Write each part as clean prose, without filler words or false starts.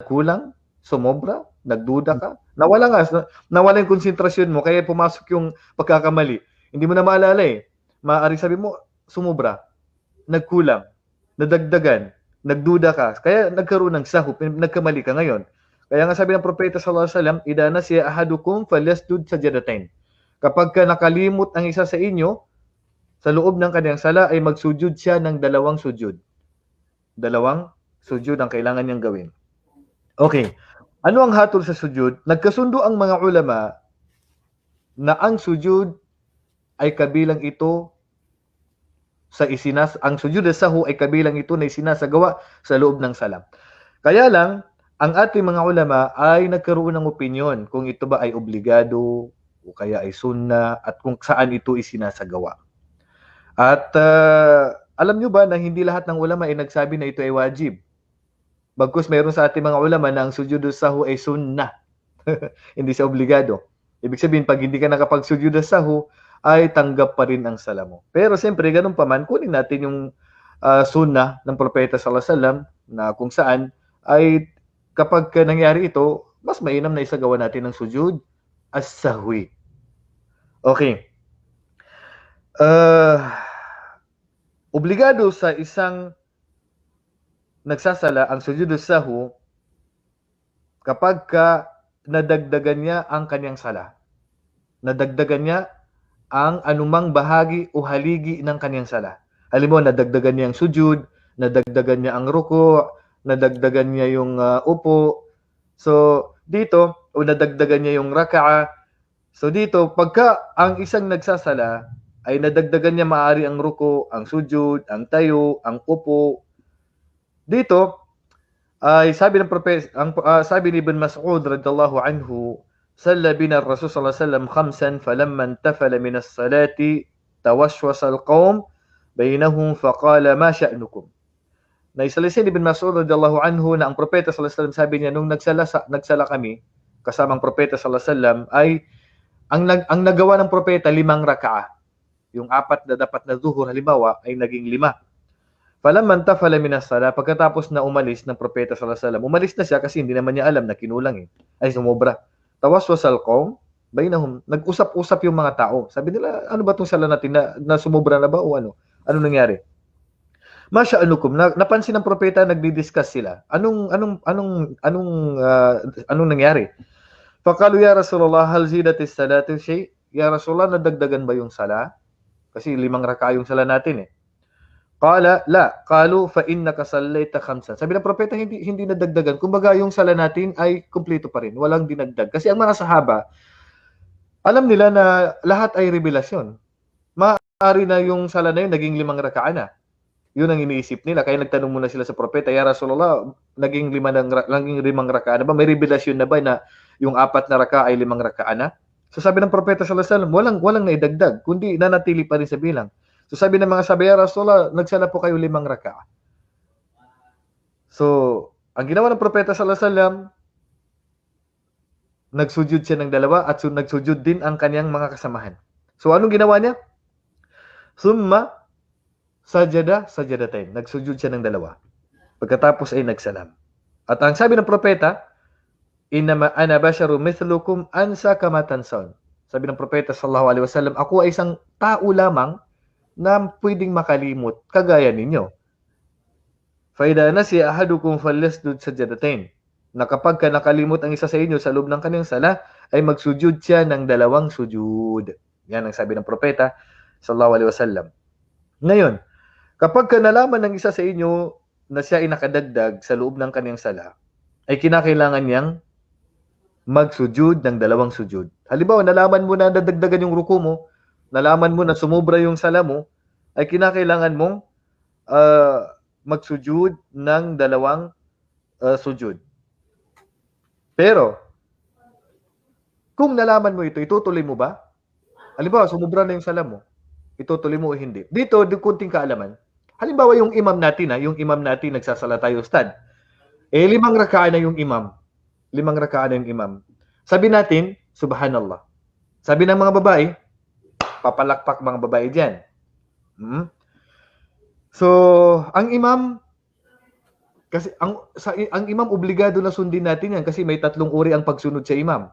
nagkulang, sumobra, nagduda ka, nawala yung konsentrasyon mo, kaya pumasok yung pagkakamali. Hindi mo na maalala eh. Maaaring sabi mo, sumobra, nagkulang, nadagdagan, nagduda ka, kaya nagkaroon ng sahw, nagkamali ka ngayon. Kaya nga sabi ng Propeta sallallahu alaihi wasallam, "Idza nasiya ahadukum falyasjud sajdatain." Kapag ka nakalimot ang isa sa inyo, sa loob ng kanyang sala ay magsujud siya ng dalawang sujud. Dalawang sujud ang kailangan niyang gawin. Okay. Ano ang hatol sa sujud? Nagkasundo ang mga ulama na ang sujud ay kabilang ito ang sujud sa sahwi ay kabilang ito na isinasagawa sa loob ng sala. Kaya lang, ang ating mga ulama ay nagkaroon ng opinyon kung ito ba ay obligado o kaya ay sunna at kung saan ito isinasagawa. At alam nyo ba na hindi lahat ng ulama ay nagsabi na ito ay wajib? Bagkus mayroon sa ating mga ulama na ang sujud sa sahwi ay sunnah. Hindi siya obligado. Ibig sabihin, pag hindi ka nakapag-sujud sa sahwi, ay tanggap pa rin ang sala mo. Pero siyempre, ganun pa man, kunin natin yung sunnah ng Propeta sallallahu alaihi wasallam na kung saan ay kapag nangyari ito, mas mainam na isagawa natin ng sujud as-sahwi. Okay. Obligado sa isang nagsasala ang sujud as-sahwi kapag nadagdagan niya ang kanyang sala. Nadagdagan niya ang anumang bahagi o haligi ng kanyang sala. Halimbawa, nadagdagan niya ang sujud, nadagdagan niya ang ruko, nadagdagan niya yung upo. So, dito, o nadagdagan niya yung raka'a. So, dito, pagka ang isang nagsasala, ay nadagdagan niya maaari ang ruko, ang sujud, ang tayo, ang upo. Dito, ay sabi ng propeta, sabi ni Ibn Mas'ud radhiyallahu anhu, صلى بنا الرسول صلى الله عليه وسلم خمسا فلما انتفل من الصلاة توشوش القوم بينهم فقال ما شأنكم. Naisalisin ni Ibn Mas'ud radhiyallahu anhu na ang propeta sallallahu alaihi wasallam sabi niya nung nagsala kami kasamang propeta sallallahu alaihi wasallam ay ang nagawa ng propeta 5 raka'a. Yung 4 na dapat na zuhur halimbawa ay naging 5. Falamma intafala min as-salah, pagkatapos na umalis ng propeta sallallahu alaihi wasallam, umalis na siya kasi hindi naman niya alam na kinulang ay sumobra. Tawaswasal qawm bainahum, nag-usap-usap yung mga tao. Sabi nila, ano ba tong sala natin na sumobra na ba o ano? Ano nangyari? Masya'anukum, napansin ng propeta, nagdi-discuss sila. Anong nangyari? Faqalu ya Rasulullah, hal zidatis salatu shay? Ya Rasulullah, nadagdagan ba yung sala? Kasi 5 raka'a yung sala natin Qala, la. Qalu, fa innaka sallayta khamsan. Sabi ng propeta, hindi nadagdagan. Kumbaga, yung sala natin ay kumpleto pa rin. Walang dinagdag. Kasi ang mga sahaba, alam nila na lahat ay revelasyon. Maaari na yung sala na yun, naging 5 raka'a na. Yun ang iniisip nila. Kaya nagtanong muna sila sa propeta, ya Rasulullah, naging 5 raka'a na ba? May revelasyon na ba na yung 4 na raka'a ay 5 raka'a na? So sabi ng propeta sallallahu alaihi wasallam, walang naidagdag, kundi nanatili pa rin sa bilang. So sabi ng mga sabi, ya Rasulullah, nagsala po kayo 5 raka'a. So, ang ginawa ng propeta sallallahu alaihi wasallam, nagsujud siya ng 2 at nagsujud din ang kanyang mga kasamahan. So anong ginawa niya? Summa sajadatain. Nagsujud siya ng 2. Pagkatapos ay nagsalam. At ang sabi ng propeta, innama ana basharu mithlukum ansa kama tansawn. Sabi ng propeta sallallahu alaihi wasallam, ako ay isang tao lamang na pwedeng makalimot kagaya ninyo. Fa idza nasiya ahadukum falyasjud sajdatain. Na kapag nakalimot ang isa sa inyo sa loob ng kanyang sala, ay magsujud siya ng 2 sujud. Yan ang sabi ng propeta sallallahu alaihi wasallam. Ngayon, kapag nalaman ng isa sa inyo na siya ay nakadagdag sa loob ng kanyang sala, ay kinakailangan niyang magsujud ng 2 sujud. Halimbawa, nalaman mo na nadagdagan yung ruko mo, nalaman mo na sumobra yung sala mo, ay kinakailangan mong magsujud ng 2 sujud. Pero, kung nalaman mo ito, itutuloy mo ba? Halimbawa, sumobra na yung sala mo, itutuloy mo o hindi? Dito, kunting kaalaman. Halimbawa, yung imam natin nagsasala tayo, Ustad. 5 raka'a na yung imam. 5 raka'a na yung imam. Sabi natin, subhanallah. Sabi ng mga babae, papalakpak mga babae dyan. So, ang imam, Kasi ang imam obligado na sundin natin yan kasi may tatlong uri ang pagsunod sa imam.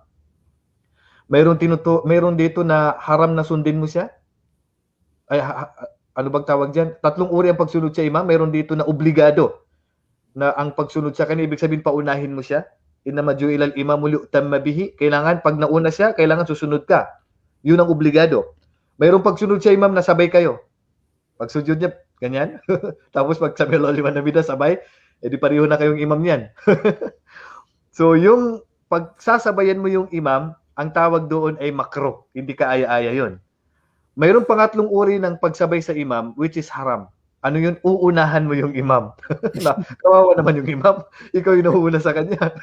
Mayroon dito na haram na sundin mo siya. Ay, ano bang tawag diyan? Tatlong uri ang pagsunod sa imam. Mayroon dito na obligado na ang pagsunod sa kanya, ibig sabihin paunahin mo siya. Innama ju'ila al-imamu liutamma bihi. Kailangan pag nauna siya, kailangan susunod ka. Yun ang obligado. Mayroong pagsunod sa imam na sabay kayo. Pagsujud niya, ganyan. Tapos pag sabi Allahu liman hamida, sabay. Di pareho na kayong imam niyan. So yung pagsasabayan mo yung imam, ang tawag doon ay makruh. Hindi ka aya-aya yun. Mayroong pangatlong uri ng pagsabay sa imam, which is haram. Ano yun? Uunahan mo yung imam. Kawawa naman yung imam. Ikaw yung nauuna sa kanya.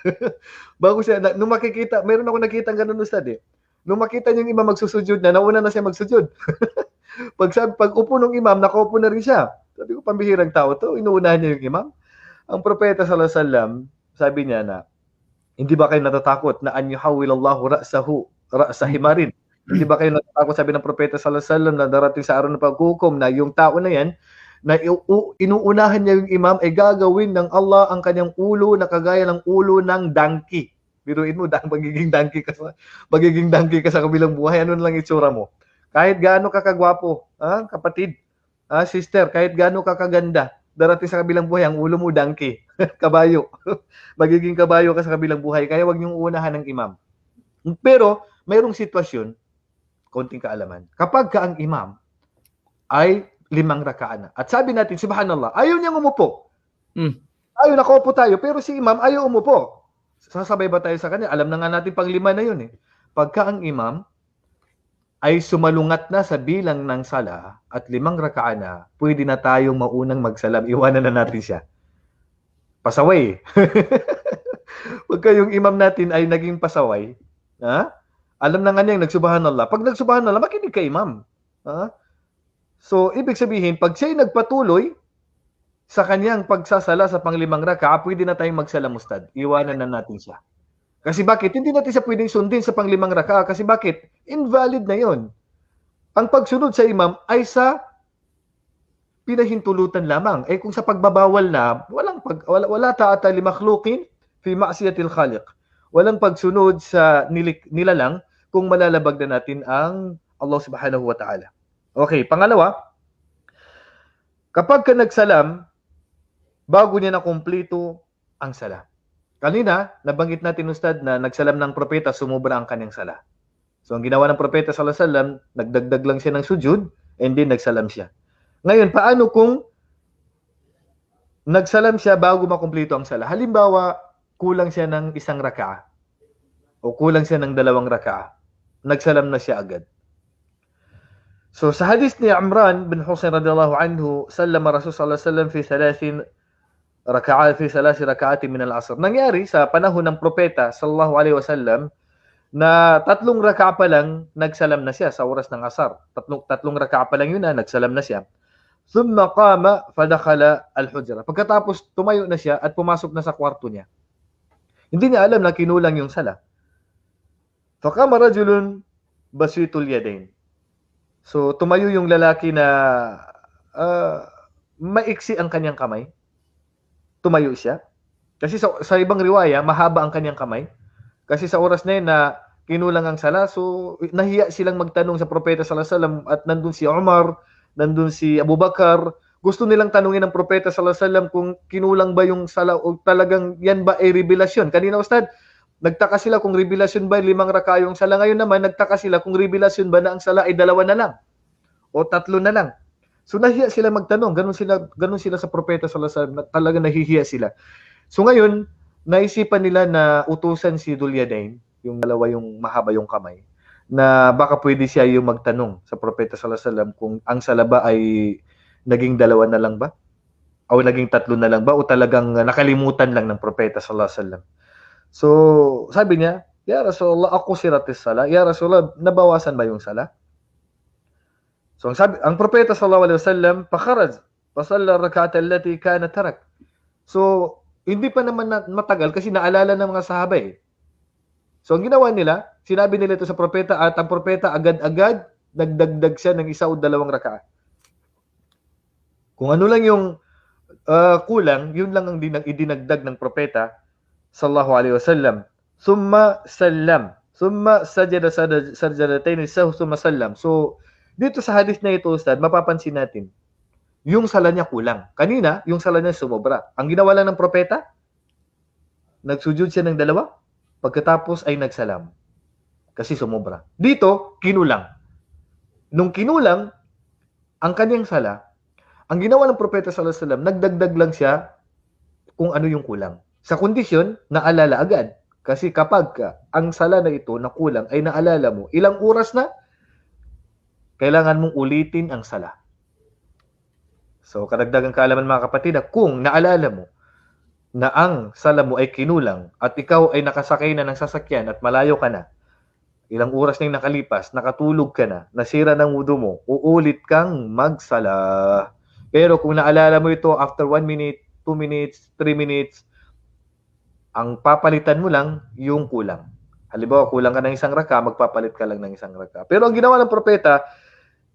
Bago siya, nung makikita, mayroon ako nakita ganun ustad eh. Nung makita niyo yung imam magsusujud na, nauna na siya magsujud. Pag upo ng imam, nakaupo na rin siya. Sabi ko, pambihirang tao to, inuunahan niya yung imam. Ang propeta sallallahu alaihi wasallam, sabi niya na, hindi ba kayo natatakot na an yuhawwilallahu ra'sa himarin? Hindi ba kayo natatakot, sabi ng propeta sallallahu alaihi wasallam, na darating sa araw ng paghukom na yung tao na yan, na inuunahan niya yung imam, ay gagawin ng Allah ang kanyang ulo na kagaya ng ulo ng donkey. Biruin mo, magiging donkey ka sa kabilang buhay. Ano lang itsura mo? Kahit gaano ka kagwapo, kapatid, sister, kahit gaano ka kaganda, darating sa kabilang buhay, ang ulo mo donkey, kabayo. Magiging kabayo ka sa kabilang buhay, kaya wag niyong unahan ng imam. Pero, mayroong sitwasyon, konting kaalaman. Kapag ka ang imam ay 5 rakaa na. At sabi natin, subhanallah, ayaw niyang umupo. Ayaw, nakaupo tayo, pero si imam ayaw umupo. Sasabay ba tayo sa kanya? Alam na nga natin pag 5 na yun eh. Pagka ang imam ay sumalungat na sa bilang ng sala at 5 rakaa na, pwede na tayong maunang magsalam. Iwanan na natin siya. Pasaway. Pagka yung imam natin ay naging pasaway, alam na nga niya nagsubhanallah. Pag nagsubhanallah, makinig ka imam. So, ibig sabihin, pag siya'y nagpatuloy sa kanyang pagsasala sa pang-5 rakaa, pwede na tayong magsalam ustad. Iwanan na natin siya. Kasi bakit? Hindi natin siya pwedeng sundin sa pang-5 rakaa. Kasi bakit? Invalid na yon. Ang pagsunod sa imam ay sa pinahintulutan lamang. Kung sa pagbabawal na, wala ta'ata li makhluqin fi ma'siyatil khaliq. Walang pagsunod sa nilalang kung malalabag na natin ang Allah subhanahu wa ta'ala. Okay, pangalawa, kapag ka nagsalam, bago niya na kumpleto ang sala. Kanina, nabanggit natin ustad na nagsalam ng propeta, sumubra ang kanyang sala. So, ang ginawa ng propeta sallallahu alaihi wasallam, nagdagdag lang siya ng sujud, and then nagsalam siya. Ngayon, paano kung nagsalam siya bago makumpleto ang sala? Halimbawa, kulang siya ng 1 rakaa o kulang siya ng 2 rakaa. Nagsalam na siya agad. So, sa hadith ni Imran bin Husayn radhiyallahu anhu, sallama Rasul sallallahu alaihi wasallam fi 3 raka'at min al-asr. Nangyari sa panahon ng propeta sallallahu alaihi wasallam na 3 raka'a pa lang nagsalam na siya sa oras ng asar. Tatlong raka'a pa lang yun na nagsalam na siya. Thumma qama fadakhala al-hujra. Pagkatapos tumayo na siya at pumasok na sa kwarto niya. Hindi niya alam na kinulang yung sala. Faqama rajulun basitul yadain. So tumayo yung lalaki na maiksi ang kanyang kamay. Tumayo siya. Kasi sa ibang riwaya, mahaba ang kanyang kamay. Kasi sa oras na yun na kinulang ang sala, so nahiya silang magtanong sa propeta sallallahu alaihi wasallam at nandun si Umar, nandun si Abu Bakar. Gusto nilang tanungin ng propeta sallallahu alaihi wasallam kung kinulang ba yung sala o talagang yan ba ay revelasyon. Kanina ustad, nagtaka sila kung revelasyon ba 5 raka'a yung sala. Ngayon naman, nagtaka sila kung revelasyon ba na ang sala ay 2 na lang o 3 na lang. So nahiya sila magtanong, ganun sila sa propeta sallallahu alaihi wasallam, talaga nahihiya sila. So ngayon, naisipan nila na utusan si Dulyadain, yung dalawa yung mahaba yung kamay, na baka pwede siya yung magtanong sa propeta sallallahu alaihi wasallam kung ang sala ba ay naging 2 na lang ba? O naging 3 na lang ba? O talagang nakalimutan lang ng propeta sallallahu alaihi wasallam. So sabi niya, Ya Rasulullah, ako siratis sala. Ya Rasulullah, nabawasan ba yung sala? So ang propeta sallallahu alaihi wasallam, pakharaj, pasalla rak'ata allati kana tarak. So hindi pa naman matagal kasi naalala ng mga sahaba eh. So ang ginawa nila, sinabi nila ito sa propeta at ang propeta agad-agad nagdagdag siya ng 1 o 2 raka'a. Kung ano lang yung kulang, yun lang ang idinagdag ng propeta sallallahu alaihi wasallam. Summa sallam. Summa sajada sajadatayn summa sallam. So, dito sa hadith na ito, Ustad, mapapansin natin, yung sala niya kulang. Kanina, yung sala niya sumobra. Ang ginawa lang ng propeta, nagsujud siya ng dalawa, pagkatapos ay nagsalam. Kasi sumobra. Dito, kinulang. Nung kinulang, ang kanyang sala, ang ginawa ng propeta sallallahu alaihi wasallam, nagdagdag lang siya kung ano yung kulang. Sa kondisyon, naalala agad. Kasi kapag ang sala na ito na kulang ay naalala mo, ilang oras na, kailangan mong ulitin ang sala. So, kadagdagang kaalaman mga kapatid, kung naalala mo na ang sala mo ay kinulang at ikaw ay nakasakay na ng sasakyan at malayo ka na, ilang oras na yung nakalipas, nakatulog ka na, nasira ng wudu mo, uulit kang magsala. Pero kung naalala mo ito after 1 minute, 2 minutes, 3 minutes, ang papalitan mo lang yung kulang. Halimbawa, kulang ka ng isang raka, magpapalit ka lang ng isang raka. Pero ang ginawa ng propeta,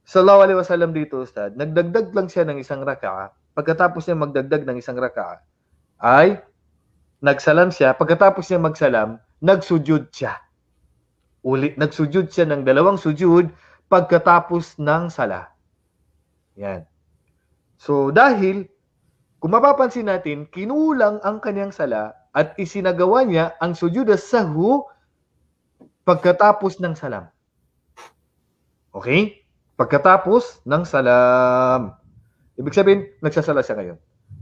sallallahu alaihi wasallam dito, Ustad, nagdagdag lang siya ng isang raka. Pagkatapos niya magdagdag ng isang raka, ay nagsalam siya. Pagkatapos niya magsalam, nagsujud siya. Nagsujud siya ng 2 sujud pagkatapos ng sala. Yan. So, dahil, kung mapapansin natin, kinulang ang kanyang sala at isinagawa niya ang sujud as-sahwu pagkatapos ng salam. Okay? Pagkatapos ng salam. Ibig sabihin, nagsasala siya ngayon.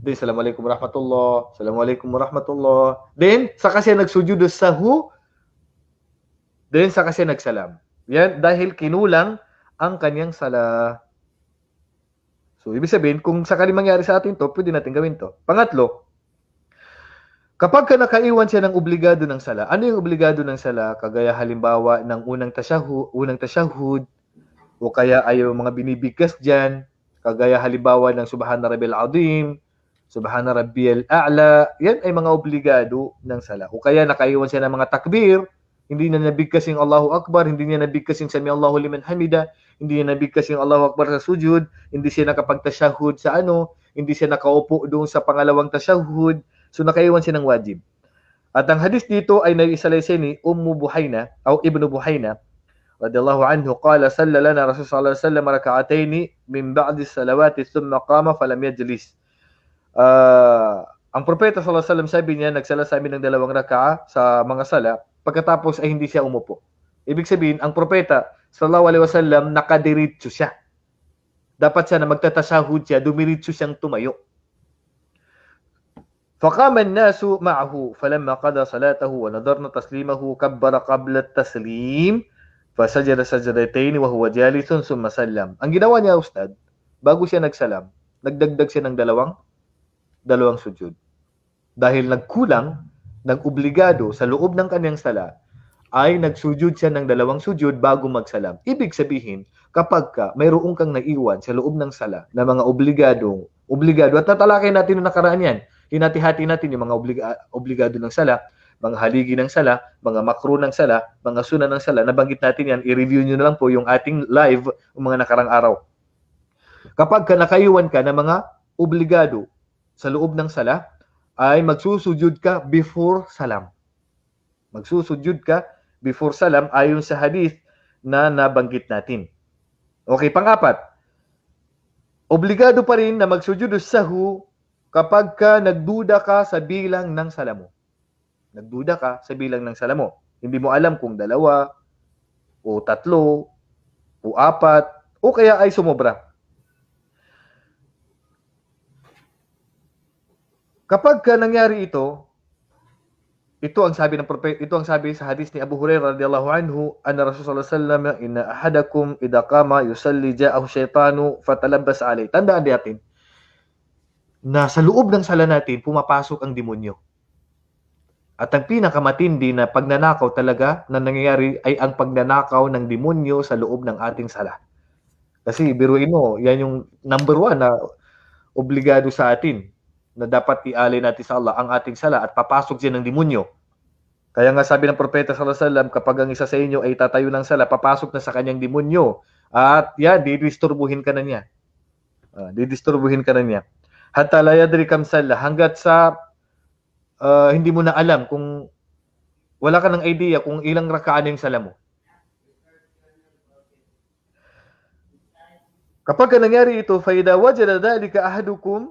Then, Assalamualaikum warahmatullah. Assalamualaikum warahmatullah. Then, saka siya nagsujud as-sahwu. Then, saka siya nagsalam. Yan, dahil kinulang ang kanyang sala. So, ibig sabihin, kung sakali mangyari sa atin to, pwede natin gawin to. Pangatlo, kapag ka nakaiwan siya ng obligado ng sala, ano yung obligado ng sala? Kagaya halimbawa ng unang tashahhud, o kaya ay yung mga binibigkas dyan, kagaya halimbawa ng Subhana Rabbil Azim, Subhana Rabbiyal A'la, yan ay mga obligado ng sala. O kaya nakaiwan siya ng mga takbir, hindi na nabigkas yung Allahu Akbar, hindi niya nabigkas yung Sami Allahu Liman Hamida, hindi niya nabigkas yung Allahu Akbar sa sujud, hindi siya nakapagtashahhud sa hindi siya nakaupo doon sa pangalawang tashahhud, so nakaiwan siya ng wajib. At ang hadith dito ay nag-isalaysay ni Ummu Buhayna o Ibnu Buhayna radiyallahu anhu, qala salla lana Rasulullah sallallahu alaihi wasallam rak'atayn min ba'di salawati thumma qama falam yajlis. Ang propeta sallallahu alaihi wasallam, sabi niya, nagsala sa amin ng 2 raka'a sa mga sala, pagkatapos ay hindi siya umupo. Ibig sabihin, ang propeta sallallahu alaihi wasallam nakadiretso siya. Dapat siya na magtatashahud siya, dumiretso siyang tumayo. فقام الناس معه فلما قضى صلاته ونظرنا تسليمه كبر قبل التسليم فسجد سجدتين وهو جالس ثم سلم. Ang ginawa niya, Ustad, bago siya nagsalam, nagdagdag siya ng dalawang sujud. Dahil nagkulang, nag-obligado sa loob ng kanyang sala, ay nagsujud siya ng 2 sujud bago magsalam. Ibig sabihin, kapag mayroon kang naiwan sa loob ng sala na mga obligado, at tatalakay natin yung nakaraan yan, hinati-hati natin yung mga obligado ng sala, mga haligi ng sala, mga makruh ng sala, mga sunan ng sala, nabanggit natin yan, i-review nyo na lang po yung ating live mga nakarang araw. Kapag nakaiwan ka ng mga obligado sa loob ng sala, ay magsusujud ka before salam. Magsusujud ka before salam ayon sa hadith na nabanggit natin. Okay, pang-4. Obligado pa rin na magsujud as-sahwu kapag nagduda ka sa bilang ng sala mo. Nagduda ka sa bilang ng sala mo. Hindi mo alam kung 2 o 3 o 4 o kaya ay sumobra. Kapag nangyari ito ang sabi ng propeta, ito ang sabi sa hadith ni Abu Hurairah radhiyallahu anhu, anna Rasulullah sallallahu alaihi wasallam, inna ahadakum idza qama yusalli ja'ahu shaytanu fatalabbas alayhi. Tandaan natin na sa loob ng sala natin pumapasok ang demonyo. At ang pinakamatindi na pagnanakaw talaga na nangyayari ay ang pagnanakaw ng demonyo sa loob ng ating sala. Kasi biruin mo, yan yung number 1 na obligado sa atin na dapat ialay natin sa Allah ang ating sala at papasok siya ng demonyo. Kaya nga sabi ng propeta sallallahu alaihi wasallam, kapag ang isa sa inyo ay tatayo ng sala, papasok na sa kanyang demonyo at yan, didisturbuhin ka na niya. Didisturbuhin ka na niya. Hatta la yadri kam salla, hanggat sa hindi mo na alam kung wala ka ng idea kung ilang rakaan yung sala mo. Kapag nangyari ito, fa idza wajada dhalika ahadukum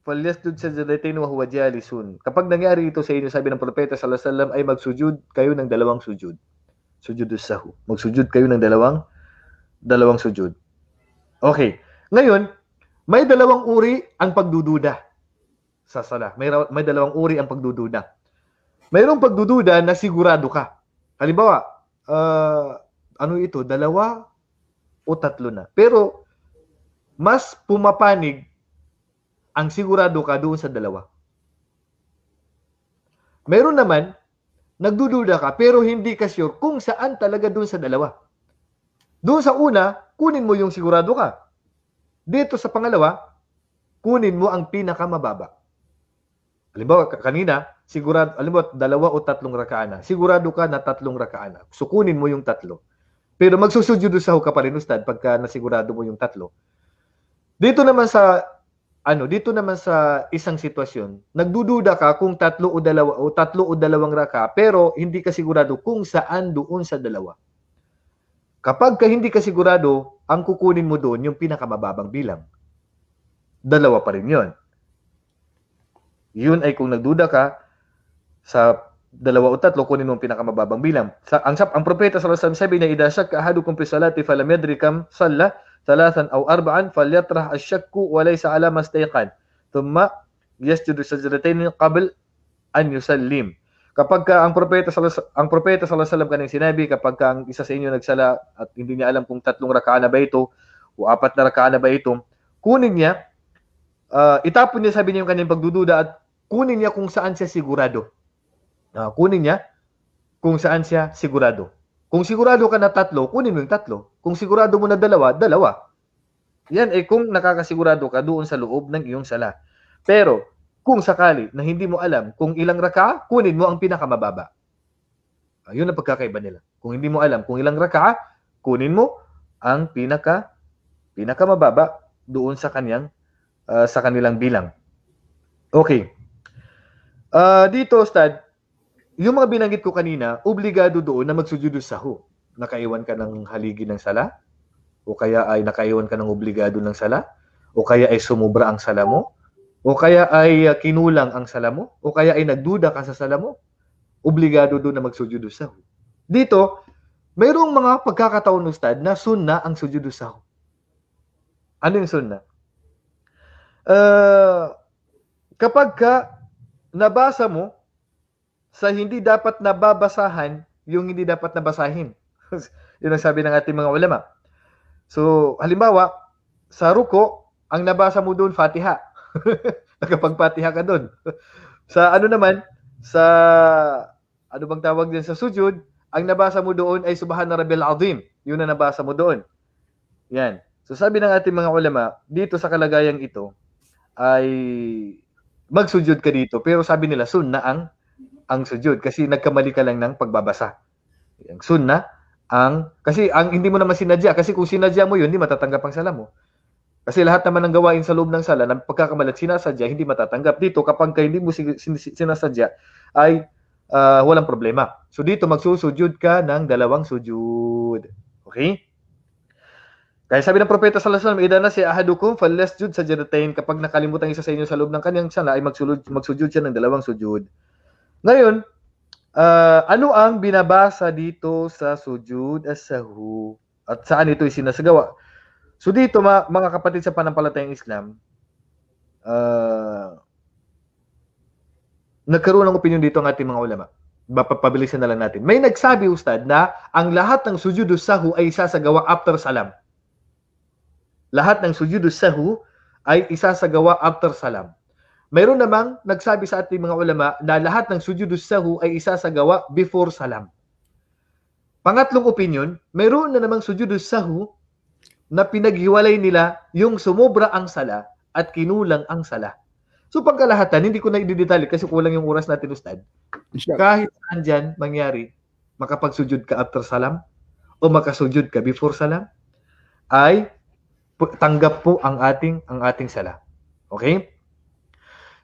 falyasjud sajdatayn wa huwa jalisun. Kapag nangyari ito sa inyo, sabi ng propeta sallallahu alaihi wasallam, ay magsujud kayo ng dalawang sujud. Sujudus sahwi. Magsujud kayo ng dalawang sujud. Okay. Ngayon, may dalawang uri ang pagdududa sa sala. May dalawang uri ang pagdududa. Mayroong pagdududa na sigurado ka. Halimbawa, ano ito? 2 o 3 na. Pero, mas pumapanig ang sigurado ka doon sa 2. Meron naman, nagdududa ka, pero hindi ka sure kung saan talaga doon sa 2. Doon sa una, kunin mo yung sigurado ka. Dito sa pangalawa, kunin mo ang pinakamababa. Halimbawa, kanina, sigurado, halimbawa, 2 o 3 rakaan na. Sigurado ka na 3 rakaan na. So, kunin mo yung 3. Pero magsusujud sa ka pa rin, Ustad, pagka nasigurado mo yung 3. Dito naman sa isang sitwasyon, nagdududa ka kung 3 o 2 raka, pero hindi ka sigurado kung saan doon sa 2. Kapag ka hindi ka sigurado, ang kukunin mo doon yung pinakamababang bilang. 2 pa rin yun. Yun ay kung nagduda ka sa 2 o 3, kunin mo ang pinakamababang bilang. Ang propeta sallallahu alaihi wasallam sabi na, idha shakka ahadukum fi salati falam yadri kam salla 3 aw 4 falyatrah ash-shakku wa laysa ala mastayqan thumma yasjudu sajdatayn qabl an yusallim. Kapag ang propeta sallallahu alaihi wasallam kanang sinabi, kapag ang isa sa inyo nagsala at hindi niya alam kung 3 rakaan na ba ito o 4 na rakaan na ba ito, kunin niya, itapon niya, sabi niya, yung kanyang pagdududa at kunin niya kung saan siya sigurado. Kunin niya kung saan siya sigurado. Kung sigurado ka na 3, kunin mo yung 3. Kung sigurado mo na 2, 2. Yan ay kung nakakasigurado ka doon sa loob ng iyong sala. Pero, kung sakali na hindi mo alam kung ilang raka, kunin mo ang pinakamababa. Yun ang pagkakaiba nila. Kung hindi mo alam kung ilang raka, kunin mo ang pinakamababa doon sa kanilang bilang. Okay. Dito, Ustad, yung mga binanggit ko kanina, obligado doon na magsujudus sahu. Nakaiwan ka ng haligi ng sala, o kaya ay nakaiwan ka ng obligado ng sala, o kaya ay sumubra ang sala mo, o kaya ay kinulang ang sala mo, o kaya ay nagduda ka sa sala mo, obligado doon na magsujudus sahu. Dito, mayroong mga pagkakataon, Ustad, na sunna ang sujudus sahu. Ano yung sunna? Kapag ka nabasa mo sa hindi dapat nababasahan yung hindi dapat nabasahin. Yun ang sabi ng ating mga ulama. So, halimbawa, sa ruko, ang nabasa mo doon, Fatiha. Nakapag-Fatiha ka doon. Sa ano naman, sa ano bang tawag din sa sujud, ang nabasa mo doon ay Subhana Rabbil Azim. Yun ang nabasa mo doon. Yan. So, sabi ng ating mga ulama, dito sa kalagayang ito, ay magsujud ka dito. Pero sabi nila, sunna ang sujud kasi nagkamali ka lang ng pagbabasa. Ang sunna kasi ang hindi mo naman sinadya, kasi kung sinadya mo yun, hindi matatanggap ang sala mo. Kasi lahat naman ng gawain sa loob ng sala ng pagkakamalat sinasadya, hindi matatanggap. Dito kapag hindi mo sinasadya ay walang problema. So dito magsusujud ka ng 2 sujud. Okay? Kaya sabi ng propeta sallallahu alaihi wasallam, idha nasiya ahadukum falyasjud sajdatayn. Kapag nakalimutan isa sa inyo sa loob ng kanyang sala ay magsujud siya ng 2 sujud. Ngayon, ano ang binabasa dito sa sujud as-sahwi at saan ito isinasagawa? So dito, mga kapatid sa panampalatayang Islam, nagkaroon ng opinion dito ang ating mga ulama. Pabilisan na lang natin. May nagsabi, Ustad, na ang lahat ng sujud as-sahwi ay isasagawa after salam. Lahat ng sujud as-sahwi ay isasagawa after salam. Mayroon namang nagsabi sa ating mga ulama na lahat ng sujudus sahu ay isasagawa before salam. Pangatlong opinion, mayroon na namang sujudus sahu na pinaghiwalay nila yung sumobra ang sala at kinulang ang sala. So pagkalahatan, hindi ko na i-detalye kasi kulang yung oras natin, Ustad. Kahit saan dyan mangyari, makapagsujud ka after salam o makasujud ka before salam, ay tanggap po ang ating sala. Okay?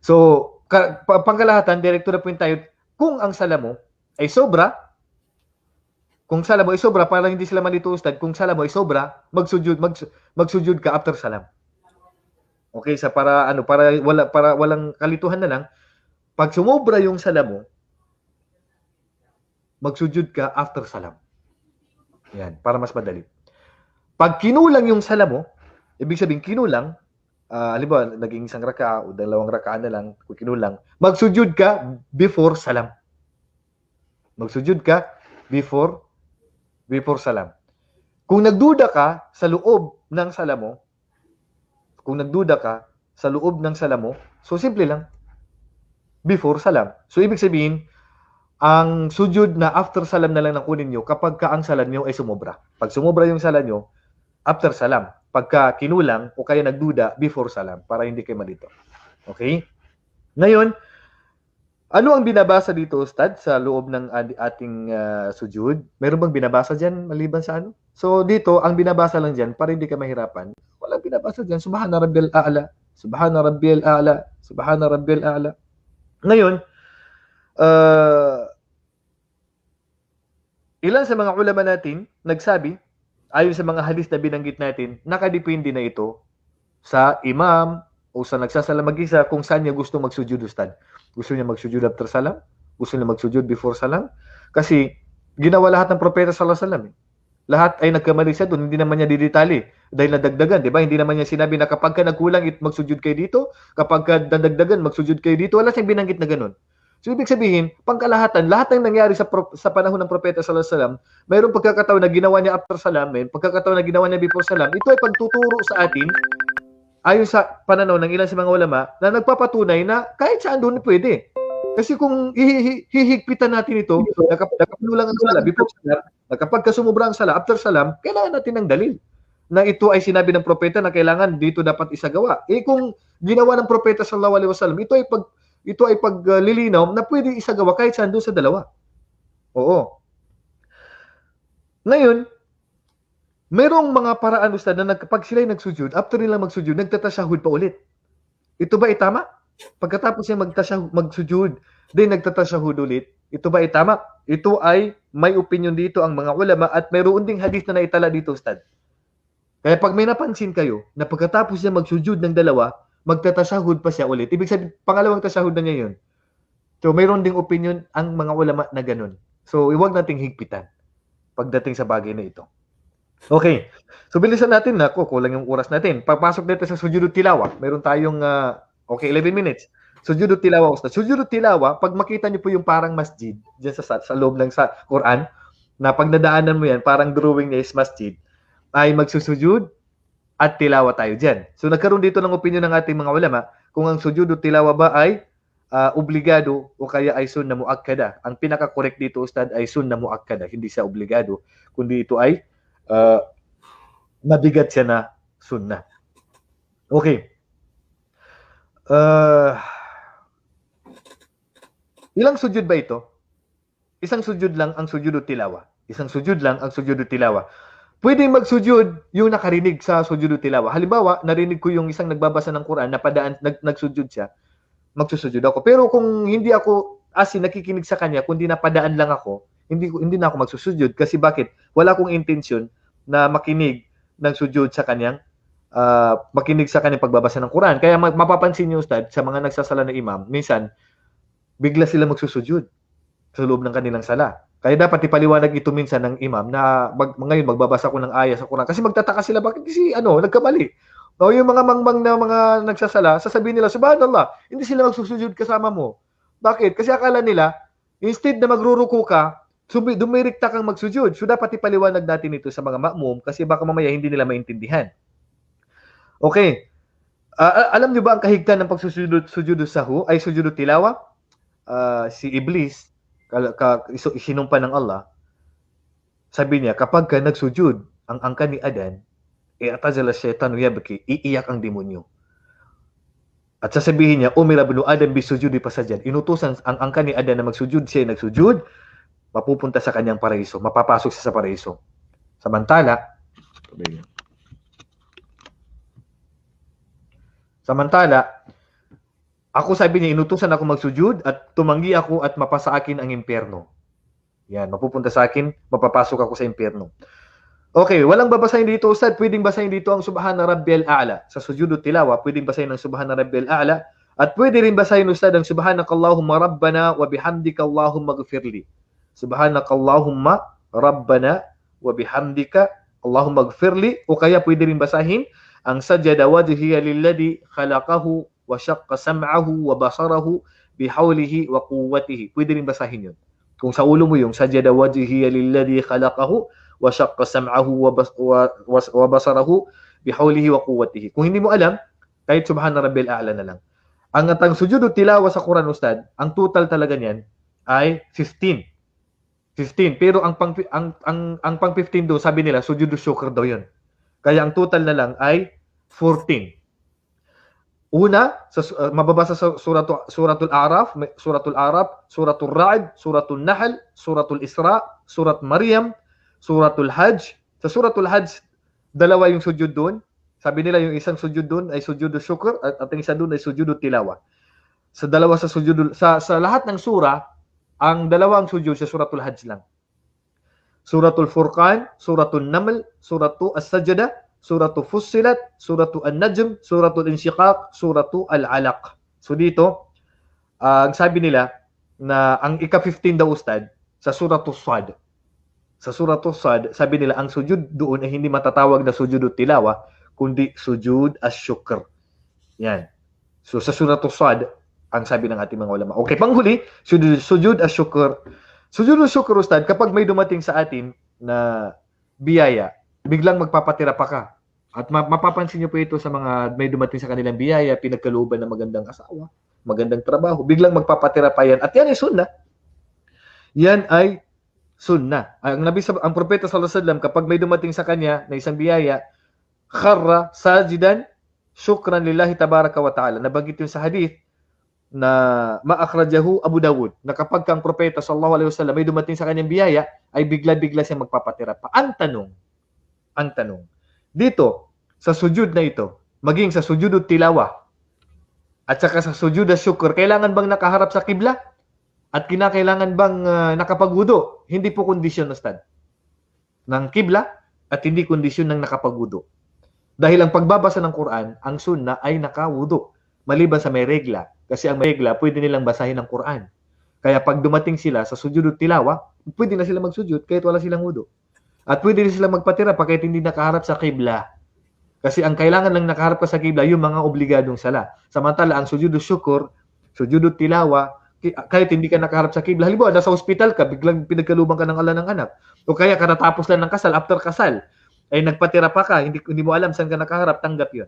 So, pangkalahatan, direct to the point tayo, kung ang sala mo ay sobra, para hindi sila malito ustad, kung sala mo ay sobra, magsujud ka after salam. Okay, para walang kalituhan na lang, pag sumobra yung sala mo, magsujud ka after salam. Yan, para mas madali. Pag kinulang yung sala mo, ibig sabihin kinulang, halimbawa, naging isang raka o dalawang raka na lang, kung kinulang, magsujud ka before salam. Magsujud ka before salam. Kung nagduda ka sa loob ng sala mo, so simple lang, before salam. So ibig sabihin, ang sujud na after salam na lang nakunin nyo kapag ka ang sala nyo ay sumobra. Pag sumobra yung sala nyo, after salam. Pagka kinulang o kaya nagduda, before salam, para hindi kayo malito. Okay? Ngayon, ano ang binabasa dito, Ustad, sa loob ng ating sujud? Meron bang binabasa dyan maliban sa ano? So dito, ang binabasa lang dyan, para hindi ka mahirapan, walang binabasa dyan, Subhana Rabbil A'la, Subhana Rabbil A'la, Subhana Rabbil A'la. Ngayon, ilan sa mga ulama natin nagsabi, ayon sa mga hadis na binanggit natin, nakadepende na ito sa imam o sa nagsasala mag-isa kung saan niya gusto magsujud, Ustad. Gusto niya magsujud after salam? Gusto niya magsujud before salam? Kasi ginawa lahat ng propeta sallallahu alaihi wasallam. Lahat ay nagkamali siya doon, hindi naman niya didetali dahil nadagdagan, di ba? Hindi naman niya sinabi na kapag ka nagkulang, magsujud kayo dito, kapag ka nadagdagan, magsujud kayo dito. Wala siyang binanggit na ganun. So ibig sabihin, pangkalahatan, lahat ng nangyari sa panahon ng propeta sallallahu alaihi wasallam, mayroong pagkakataon na ginawa niya after salam, pagkakataon na ginawa niya before salam. Ito ay pagtuturo sa atin ayon sa pananaw ng ilan sa mga ulama na nagpapatunay na kahit saan doon pwede. Kasi kung hihigpitan natin ito, nakapanulang ang sala before salam, kapag kasumubra ang sala after salam, kailangan natin ng dalil na ito ay sinabi ng propeta na kailangan dito dapat isagawa. Kung ginawa ng propeta sallallahu alaihi wasallam, ito ay paglilinaw na pwede isagawa kahit saan doon sa dalawa. Oo. Ngayon, merong mga paraan, Ustad, na pag sila'y nagsujud, after nila magsujud, nagtatashahud pa ulit. Ito ba ay tama? Pagkatapos niya magsujud, then nagtatashahud ulit, ito ba ay tama? Ito ay may opinion dito ang mga ulama at mayroon ding hadith na naitala dito, Ustad. Kaya pag may napansin kayo na pagkatapos niya magsujud ng dalawa, magtatashahud pa siya ulit. Ibig sabihin, pangalawang tashahud na niya yun. So, mayroon ding opinion ang mga ulama na ganun. So, huwag nating higpitan pagdating sa bagay na ito. Okay. So, bilisan natin na, kulang yung oras natin. Papasok dito sa sujudut tilawa. Meron tayong, 11 minutes. Sujudut tilawa, Ustad. Sujudut tilawa, pag makita niyo po yung parang masjid, dyan sa loob ng sa Quran, na pag nadaanan mo yan, parang drawing niya is masjid, ay magsusujud at tilawa tayo dyan. So, nagkaroon dito ng opinion ng ating mga ulama kung ang sujudut tilawa ba ay obligado o kaya ay sunna muakkada. Ang pinaka-correct dito, Ustad, ay sunna muakkada. Hindi siya obligado, kundi ito ay mabigat siya na sunna. Okay. Ilang sujud ba ito? Isang sujud lang ang sujudut tilawa. Isang sujud lang ang sujudut tilawa. Pwede magsujud yung nakarinig sa sujudut tilawa. Halimbawa, narinig ko yung isang nagbabasa ng Quran, nagsujud siya, magsusujud ako. Pero kung hindi ako nakikinig sa kanya, kundi napadaan lang ako, hindi na ako magsusujud. Kasi bakit? Wala akong intensyon na makinig ng sujud sa kanyang makinig sa kanyang pagbabasa ng Quran. Kaya mapapansin niyo, Ustad, sa mga nagsasala ng imam, minsan bigla sila magsusujud sa loob ng kanilang sala. Kaya dapat ipaliwanag ito minsan ng imam na ngayon magbabasa ko ng aya sa Quran. Kasi magtataka sila, bakit kasi nagkamali? O yung mga mangmang na mga nagsasala, sasabihin nila, subhanallah, hindi sila magsusujud kasama mo. Bakit? Kasi akala nila, instead na magruruko ka, dumirikta kang magsujud. So dapat ipaliwanag natin ito sa mga ma'mum kasi baka mamaya hindi nila maintindihan. Okay. Alam niyo ba ang kahigtan ng pagsusujud sahu ay sujud tilawa? Si Iblis, isinumpa ng Allah, sabi niya, kapag ka nagsujud ang angkan ni Adan, atazala syaitan yabki, iiyak ang demonyo. At sasabihin niya, umira ibnu Adam bisujudi pasajad. Inutusan ang angkan ni Adan na magsujud, siya nagsujud, mapupunta sa kanyang paraiso, mapapasok siya sa paraiso. Samantala, Samantala, ako sabi niya, inutusan ako magsujud at tumanggi ako at mapasa akin ang impyerno. Yan, mapupunta sa akin, mapapasok ako sa impyerno. Okay, walang babasahin dito, Ustad. Pwedeng basahin dito ang Subhana Rabbil A'la. Sa sujudut tilawa, pwedeng basahin ang Subhana Rabbil A'la. At pwede rin basahin, Ustad, ang Subhanakallahumma Rabbana wa bihamdika Allahumma gfirli. Subhanakallahumma Rabbana wa bihamdika Allahumma gfirli. O kaya pwede rin basahin ang Sajada wajhiya lilladhi khalaqahu wa syaqqa sam'ahu wa basarahu bihawlihi wa quwwatihi. Pwede rin basahin yun. Kung sa ulo mo yung Sajada wajhiya lilladhi khalaqahu wa syaqqa sam'ahu wa basarahu bihawlihi wa quwwatihi. Kung hindi mo alam, kahit Subhana Rabbil A'la na lang. Ang atang sujudut tilawa sa Quran, Ustad, ang total talaga niyan ay 15. 15. Pero ang pang 15 doon, sabi nila, sujudus syukr daw 'yon. Kaya ang total na lang ay 14. Una, mababasa sa suratul A'raf, suratul Araf, suratul Ra'd, suratul Nahl, suratul Isra, surat Maryam, suratul Hajj. Sa suratul Hajj, dalawa yung sujud doon. Sabi nila yung isang sujud doon ay sujudus syukr at ang isa doon ay sujudut tilawa. Sa dalawa sa sujud sa lahat ng sura, ang dalawang sujud sa suratul Hajj lang. Suratul Furqan, suratul Naml, suratul As-Sajdah, suratul Fussilat, suratul An-Najm, suratul Insyiqaq, suratul Al-Alaq. So dito, ang sabi nila na ang ika-15 daw, Ustad, sa suratul Sad. Sa suratul Sad, sabi nila ang sujud doon ay hindi matatawag na sujudut tilawa, kundi sujud as-syukr. Yan. So sa suratul Sad, ang sabi ng ating mga ulama. Okay, panghuli, sujud as-syukr. Sujud as-syukr, Ustad, kapag may dumating sa atin na biyaya, biglang magpapatira pa ka. At mapapansin niyo po ito sa mga may dumating sa kanilang biyaya, pinagkalooban ng magandang asawa, magandang trabaho, biglang magpapatira pa yan. At yan ay sunnah. Yan ay sunnah. Ang propeta sallallahu alaihi wasallam, kapag may dumating sa kanya na isang biyaya, kharra sajidan syukran lillahi tabaraka wa ta'ala. Nabanggit yun sa hadith na ma'akhrajahu Abu Dawud, na kapag kang propeta sallallahu alaihi wasallam may dumating sa kanyang biyaya, ay bigla-bigla siya magpapatira pa. Ang tanong, dito, sa sujud na ito, maging sa sujudut tilawa, at saka sa sujud as-syukr, kailangan bang nakaharap sa kibla? At kinakailangan bang nakapagwudu? Hindi po kondisyon, Ustad, ng kibla at hindi kondisyon ng nakapagwudu. Dahil ang pagbabasa ng Quran, ang sunnah ay nakawudu. Maliban sa may regla. Kasi ang may regla, pwede nilang basahin ang Quran. Kaya pag dumating sila sa sujudut tilawa, pwede na sila magsujud kahit wala silang wudu. At pwede rin sila magpatira pa kahit hindi nakaharap sa kibla. Kasi ang kailangan lang nakaharap ka sa kibla, yung mga obligadong sala. Samantala, ang sujudus syukur, sujudut tilawa, kahit hindi ka nakaharap sa kibla, halimbawa, nasa hospital ka, biglang pinagkalubang ka ng ala ng anak. O kaya katatapos lang ng kasal, after kasal, ay nagpatira pa ka, hindi mo alam saan ka nakaharap, tanggap yun.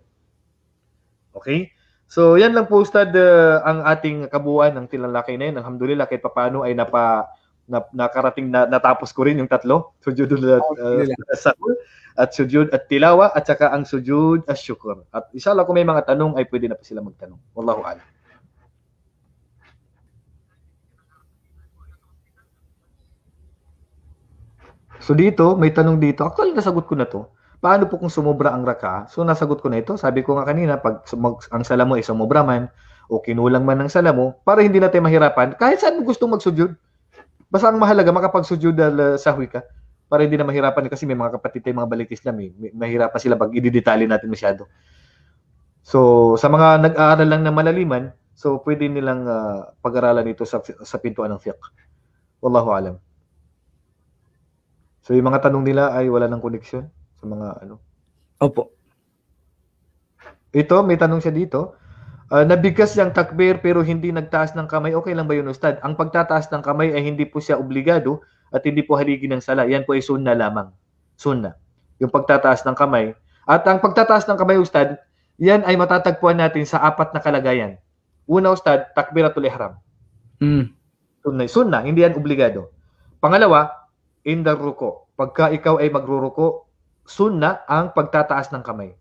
Okay? So, yan lang po, Ustad, ang ating kabuuan ng Tilalakay na yun. Alhamdulillah, kahit paano ay nakarating na natapos ko rin yung tatlo. Sujud at sujud at tilawa at saka ang sujud as syukur. At inshallah kung may mga tanong ay pwede na pa sila magtanong. Wallahu a'lam. So dito, may tanong dito. Actually, nasagot ko na to. Paano po kung sumobra ang raka? So nasagot ko na ito. Sabi ko nga kanina, pag ang sala mo ay sumobra man o kinulang man ng sala mo, para hindi natin mahirapan, kahit saan mo gustong magsujud, basta ang mahalaga, makapagsujud sahwi ka. Para hindi na mahirapan kasi may mga kapatid tayo, mga Balik Islam, mahirapan sila pag i-detalye natin masyado. So, sa mga nag-aaral lang ng malaliman, so pwede nilang pag-aralan ito sa pintuan ng fiqh. Wallahu alam. So, yung mga tanong nila ay wala ng koneksyon sa mga ano. Opo. Ito, may tanong siya dito. Nabigkas siyang takbir pero hindi nagtaas ng kamay. Okay lang ba yun, Ustad? Ang pagtataas ng kamay ay hindi po siya obligado at hindi po haligi ng sala. Yan po ay sunnah lamang. Sunnah. Yung pagtataas ng kamay. At ang pagtataas ng kamay, Ustad, yan ay matatagpuan natin sa 4 na kalagayan. Una, Ustad, takbiratul ihram. Sunnah, hindi yan obligado. Pangalawa, indar ruko. Pagka ikaw ay magruruko, sunnah ang pagtataas ng kamay.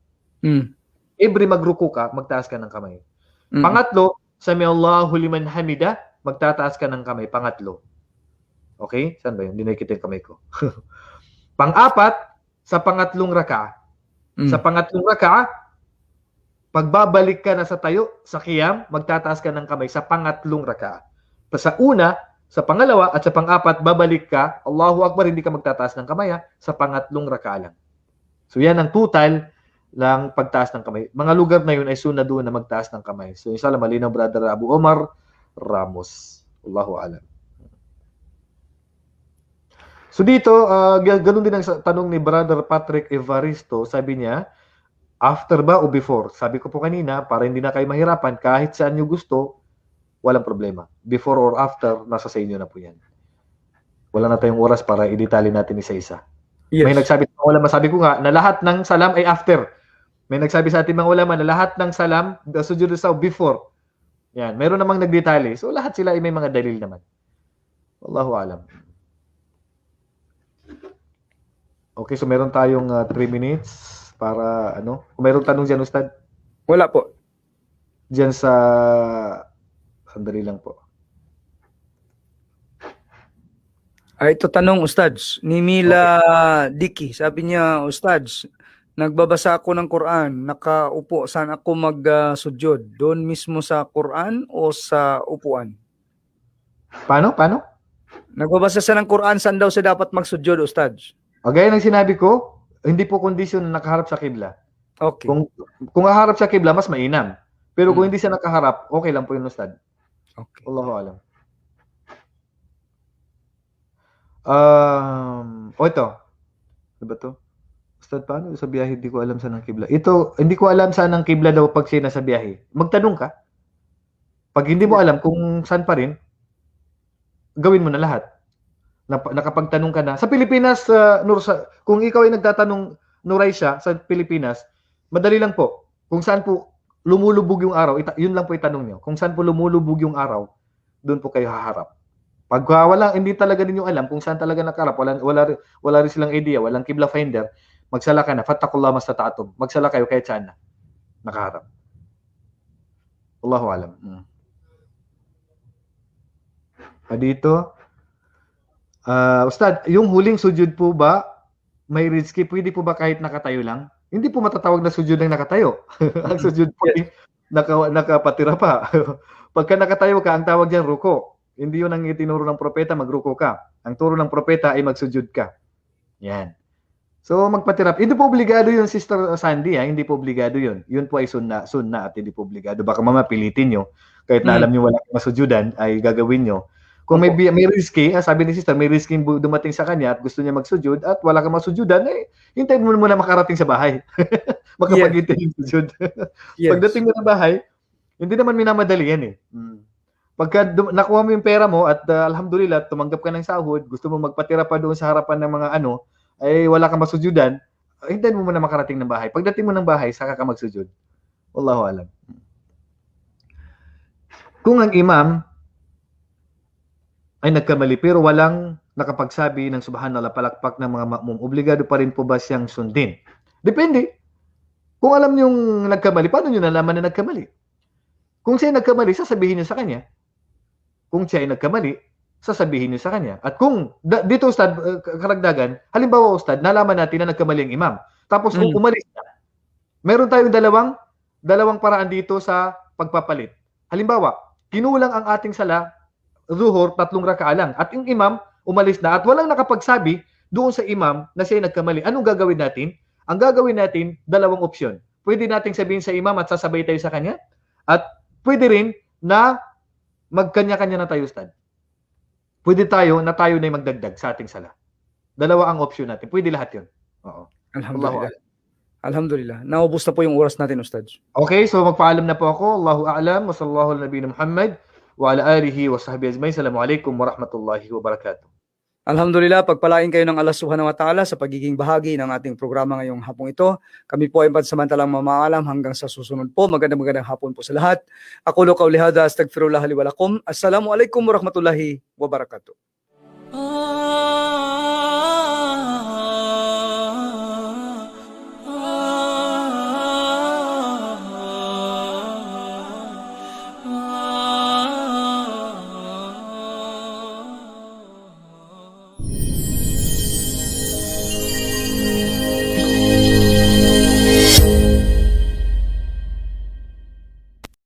Every magruko ka, magtaas ka ng kamay. Pangatlo, Sami Allahu liman hamida, magtataas ka ng kamay. Pangatlo. Okay? Saan ba yun? Hindi nakikita yung kamay ko. Pang-apat, sa pangatlong raka. Sa pangatlong raka, Pagbabalik ka na sa tayo, sa qiyam, magtataas ka ng kamay sa pangatlong rakaat. Sa una, sa pangalawa, at sa pang-apat, babalik ka, Allahu Akbar, hindi ka magtataas ng kamay, sa pangatlong rakaat lang. So yan ang total lang pagtaas ng kamay. Mga lugar na yun ay sunna doon na magtaas ng kamay. So inshallah, malinaw, Brother Abu Omar Ramos. Allahu alam. So dito, ganun din ang tanong ni Brother Patrick Evaristo. Sabi niya, after ba o before? Sabi ko po kanina, para hindi na kayo mahirapan, kahit saan nyo gusto, walang problema. Before or after, nasa sa inyo na po yan. Wala na tayong oras para i-detalye natin isa-isa. Yes. May nagsabi sa mga ulama, sabi ko nga, na lahat ng salam ay after. May nagsabi sa ating mga ulama na lahat ng salam, sujud sa before. Yan, meron namang nagdetalye. So lahat sila ay may mga dalil naman. Wallahu alam. Okay, so meron tayong 3 minutes para ano? Kung meron tanong dyan, Ustad? Wala po. Dyan sa... Sandali lang po. Ito tanong, Ustads. Ni Mila Dicky. Sabi niya, Ustads, nagbabasa ako ng Quran. Nakaupo. Saan ako mag-sudyod? Doon mismo sa Quran o sa upuan? Paano? Nagbabasa siya ng Quran. Saan daw siya dapat mag-sudyod, Ustads? Gaya ng sinabi ko, hindi po kondisyon na nakaharap sa kibla. Okay. Kung haharap sa kibla, mas mainam. Pero kung hindi siya nakaharap, okay lang po yun, Ustad. Okay. Allahu alam. Ito. Ano ba to? Ustad, paano sa biyahe? Hindi ko alam saan ang kibla. Ito, hindi ko alam saan ang kibla daw pag siya nasa biyahe. Magtanong ka. Pag hindi mo alam kung saan pa rin, gawin mo na lahat. Nakapagtanong ka na. Sa Pilipinas, kung ikaw ay nagtatanong, Nuraisha, sa Pilipinas, madali lang po. Kung saan po lumulubog yung araw, yun lang po itanong nyo. Kung saan po lumulubog yung araw, doon po kayo haharap. Pag hindi talaga ninyo alam kung saan talaga nakaharap, wala rin silang idea, walang Qibla finder, magsala ka na, fattakullah mastata'tum. Magsala kayo kahit saan na nakaharap. Allahu alam. Dito, Ustad, yung huling sujud po ba, may rizki, pwede po ba kahit nakatayo lang? Hindi po matatawag na sujud ng nakatayo. Ang sujud po ay nakapatira pa. Pagka nakatayo ka, ang tawag dyan ruko. Hindi yun ang itinuro ng propeta, magruko ka. Ang turo ng propeta ay magsujud ka. Yan. So, magpatirap. Hindi po obligado yun, Sister Sandy. Hindi po obligado yun. Yun po ay sunna at hindi po obligado. Baka mamapilitin nyo. Kahit na alam nyo wala masujudan, ay gagawin nyo. Kung may risky, sabi ni Sister, may risky dumating sa kanya at gusto niya magsujud at wala kang masujudan, hintayin mo muna makarating sa bahay. Makapag-hintay yung sujud. Yes. Pagdating mo na bahay, hindi naman minamadali yan Pagka nakuha mo yung pera mo at alhamdulillah, tumanggap ka ng sahod, gusto mo magpatira pa doon sa harapan ng mga ay wala kang masujudan, hintayin mo muna makarating ng bahay. Pagdating mo ng bahay, saka ka magsujud. Wallahu alam. Kung ang imam ay nagkamali pero walang nakapagsabi ng subhanallah, palakpak ng mga makmum, obligado pa rin po ba siyang sundin? Depende. Kung alam niyong nagkamali, paano niyo nalaman na nagkamali? Kung siya ay nagkamali, sasabihin niyo sa kanya. Kung siya ay nagkamali, sasabihin niyo sa kanya. At kung dito, Ustad, karagdagan, halimbawa, Ustad, nalaman natin na nagkamali ang imam. Tapos umalis na. Meron tayong dalawang paraan dito sa pagpapalit. Halimbawa, kinulang ang ating sala, zuhur, 3 raka'a lang. At yung imam, umalis na. At walang nakapagsabi doon sa imam na siya nagkamali. Anong gagawin natin? Ang gagawin natin, 2 opsyon. Pwede nating sabihin sa imam at sasabay tayo sa kanya. At pwede rin na magkanya-kanya na tayo, Ustad. Pwede tayo na tayo na magdagdag sa ating sala. 2 ang opsyon natin. Pwede lahat yun. Oo. Alhamdulillah. Alhamdulillah. Naubos na po yung oras natin, Ustad. Okay, so magpaalam na po ako. Allahu a'lam. Wa sallallahu ala nabiyina Muhammad wa ala alihi wa sahbihi ajma'in. Assalamualaikum warahmatullahi wabarakatuh. Alhamdulillah, pagpalain kayo ng Allah Subhanahu wa Ta'ala sa pagiging bahagi ng ating programa ngayong hapong ito. Kami po ay pansamantalang mamaalam hanggang sa susunod po. Magandang hapon po sa lahat. Aqulu qawli hadha, astaghfirullah li wa lakum. Assalamualaikum warahmatullahi wabarakatuh.